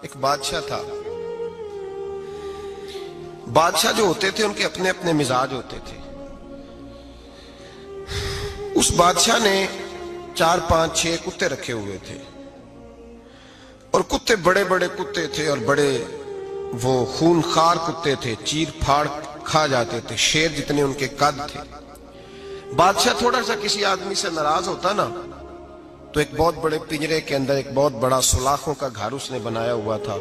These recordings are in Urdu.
ایک بادشاہ تھا. بادشاہ جو ہوتے تھے ان کے اپنے اپنے مزاج ہوتے تھے. اس بادشاہ نے 4 5 6 کتے رکھے ہوئے تھے اور کتے بڑے بڑے کتے تھے اور بڑے وہ خونخوار کتے تھے, چیر پھاڑ کھا جاتے تھے, شیر جتنے ان کے قد تھے. بادشاہ تھوڑا سا کسی آدمی سے ناراض ہوتا نا تو ایک بہت بڑے پنجرے کے اندر ایک بہت بڑا سلاخوں کا گھر اس نے بنایا ہوا تھا,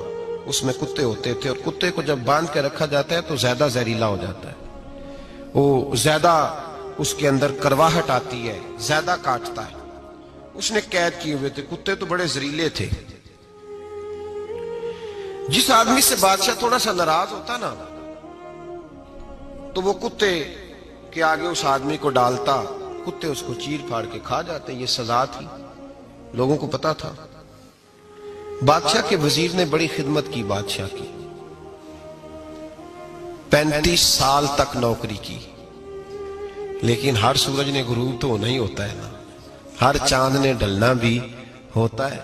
اس میں کتے ہوتے تھے اور کتے کو جب باندھ کے رکھا جاتا ہے تو زیادہ زہریلا ہو جاتا ہے, وہ زیادہ اس کے اندر کرواہٹ آتی ہے, زیادہ کاٹتا ہے. اس نے قید کیے ہوئے تھے. کتے تو بڑے زہریلے تھے. جس آدمی سے بادشاہ تھوڑا سا ناراض ہوتا نا تو وہ کتے کے آگے اس آدمی کو ڈالتا, کتے اس کو چیر پھاڑ کے کھا جاتے. یہ سزا تھی, لوگوں کو پتا تھا. بادشاہ کے وزیر نے بڑی خدمت کی بادشاہ کی, 35 سال تک نوکری کی. لیکن ہر سورج نے غروب تو ہونا ہی ہوتا ہے نا, ہر چاند نے ڈلنا بھی ہوتا ہے.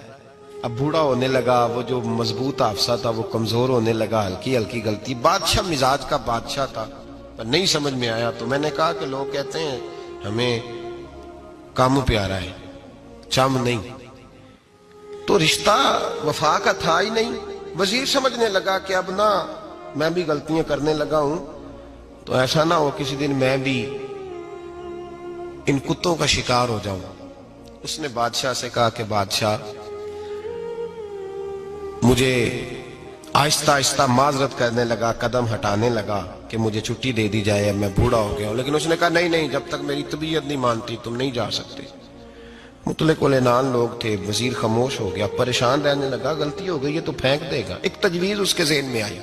اب بوڑھا ہونے لگا, وہ جو مضبوط حافظہ تھا وہ کمزور ہونے لگا, ہلکی ہلکی غلطی. بادشاہ مزاج کا بادشاہ تھا, پر نہیں سمجھ میں آیا. تو میں نے کہا کہ لوگ کہتے ہیں ہمیں کام پیارا ہے, چم نہیں. تو رشتہ وفا کا تھا ہی نہیں. وزیر سمجھنے لگا کہ اب نہ میں بھی غلطیاں کرنے لگا ہوں تو ایسا نہ ہو کسی دن میں بھی ان کتوں کا شکار ہو جاؤں. اس نے بادشاہ سے کہا کہ بادشاہ مجھے آہستہ آہستہ معذرت کرنے لگا, قدم ہٹانے لگا کہ مجھے چھٹی دے دی جائے, میں بوڑھا ہو گیا ہوں. لیکن اس نے کہا نہیں نہیں, جب تک میری طبیعت نہیں مانتی تم نہیں جا سکتے. مطلق العنان لوگ تھے. وزیر خاموش ہو گیا, پریشان رہنے لگا. غلطی ہو گئی یہ تو پھینک دے گا. ایک تجویز اس کے ذہن میں آئی.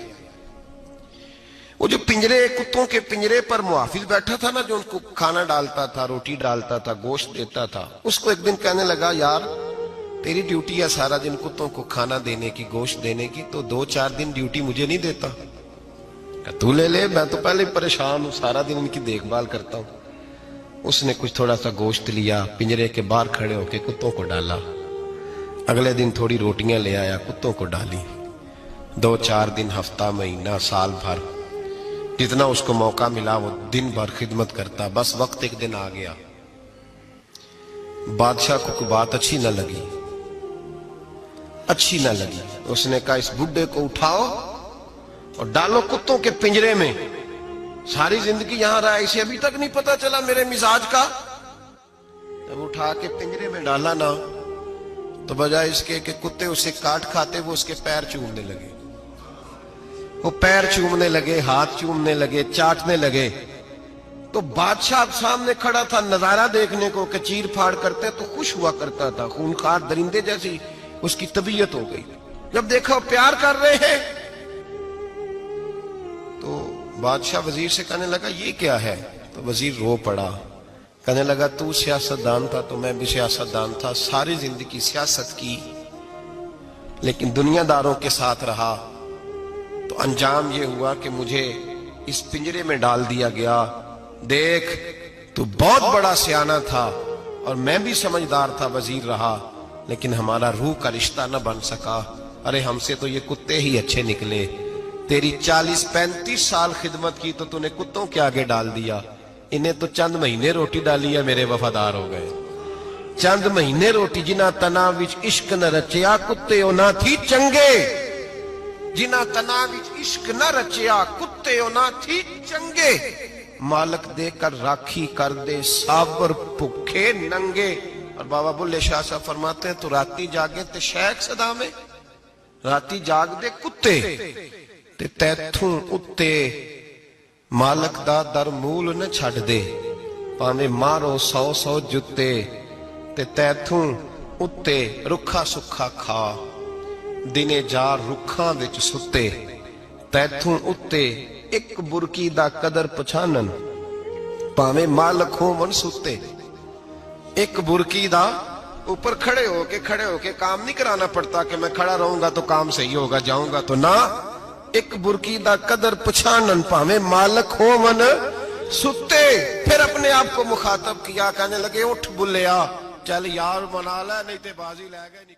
وہ جو پنجرے, کتوں کے پنجرے پر محافظ بیٹھا تھا نا, جو ان کو کھانا ڈالتا تھا, روٹی ڈالتا تھا, گوشت دیتا تھا, اس کو ایک دن کہنے لگا یار تیری ڈیوٹی ہے سارا دن کتوں کو کھانا دینے کی, گوشت دینے کی, تو 2 4 دن ڈیوٹی مجھے نہیں دیتا؟ تو لے لے, میں تو پہلے پریشان ہوں, سارا دن ان کی دیکھ بھال کرتا ہوں. اس نے کچھ تھوڑا سا گوشت لیا, پنجرے کے باہر کھڑے ہو کے کتوں کو ڈالا. اگلے دن تھوڑی روٹیاں لے آیا, کتوں کو ڈالی. 2 4 دن, ہفتہ, مہینہ, سال بھر, جتنا اس کو موقع ملا وہ دن بھر خدمت کرتا. بس وقت ایک دن آ گیا, بادشاہ کو کوئی بات اچھی نہ لگی. اس نے کہا اس بڈھے کو اٹھاؤ اور ڈالو کتوں کے پنجرے میں. ساری زندگی یہاں رہا, اسے ابھی تک نہیں پتا چلا میرے مزاج کا. جب اٹھا کے پنجرے میں ڈالا نا تو بجائے اس کے کہ کتے اسے کاٹ کھاتے, وہ اس کے پیر چومنے لگے. وہ پیر چومنے لگے, ہاتھ چومنے لگے, چاٹنے لگے. تو بادشاہ سامنے کھڑا تھا نظارہ دیکھنے کو کہ چیر پھاڑ کرتے تو خوش ہوا کرتا تھا, خونخوار درندے جیسی اس کی طبیعت ہو گئی. جب دیکھا وہ پیار کر رہے ہیں تو بادشاہ وزیر سے کہنے لگا یہ کیا ہے؟ تو وزیر رو پڑا, کہنے لگا تو سیاستدان تھا تو میں بھی سیاستدان تھا, ساری زندگی سیاست کی لیکن دنیا داروں کے ساتھ رہا, تو انجام یہ ہوا کہ مجھے اس پنجرے میں ڈال دیا گیا. دیکھ تو بہت بڑا سیانہ تھا اور میں بھی سمجھدار تھا, وزیر رہا, لیکن ہمارا روح کا رشتہ نہ بن سکا. ارے ہم سے تو یہ کتے ہی اچھے نکلے. تیری 40 35 سال خدمت کی تو تو نے کتوں کے آگے ڈال دیا. انہیں تو چند مہینے روٹی ڈالی ہے, میرے وفادار ہو گئے. چند مہینے روٹی, جنہ تنا وچ عشق نہ رچیا کتے او نہ تھی چنگے. جنہ تنا وچ عشق نہ رچیا کتے او نہ تھی چنگے. مالک دے کر راکھی کر دے سابر بھوکے ننگے. اور بابا بلے شاہ صاحب فرماتے ہیں تو راتی جاگے تے شیخ صدا میں, راتی جاگ دے کتے تے تیتھوں اتے مالک دا در مول نہ چھڑ دے. پاویں مارو 100 جتے تے تیتھوں اتے رکھا سکھا کھا. دنے جار رکھاں وچ ستے تیتھوں اتے ایک برکی دا قدر پچھانن. پاویں مالک ہو من ستے, ایک برکی دا اوپر کھڑے ہو کے کام نہیں کرانا پڑتا کہ میں کھڑا رہوں گا تو کام صحیح ہوگا, جاؤں گا تو نہ. ایک برکی دا قدر پچھانن پاویں مالک ہو من ستے. پھر اپنے آپ کو مخاطب کیا, کہنے لگے اٹھ بلیا, چل یار منا لے نہیں تے بازی لے گئے.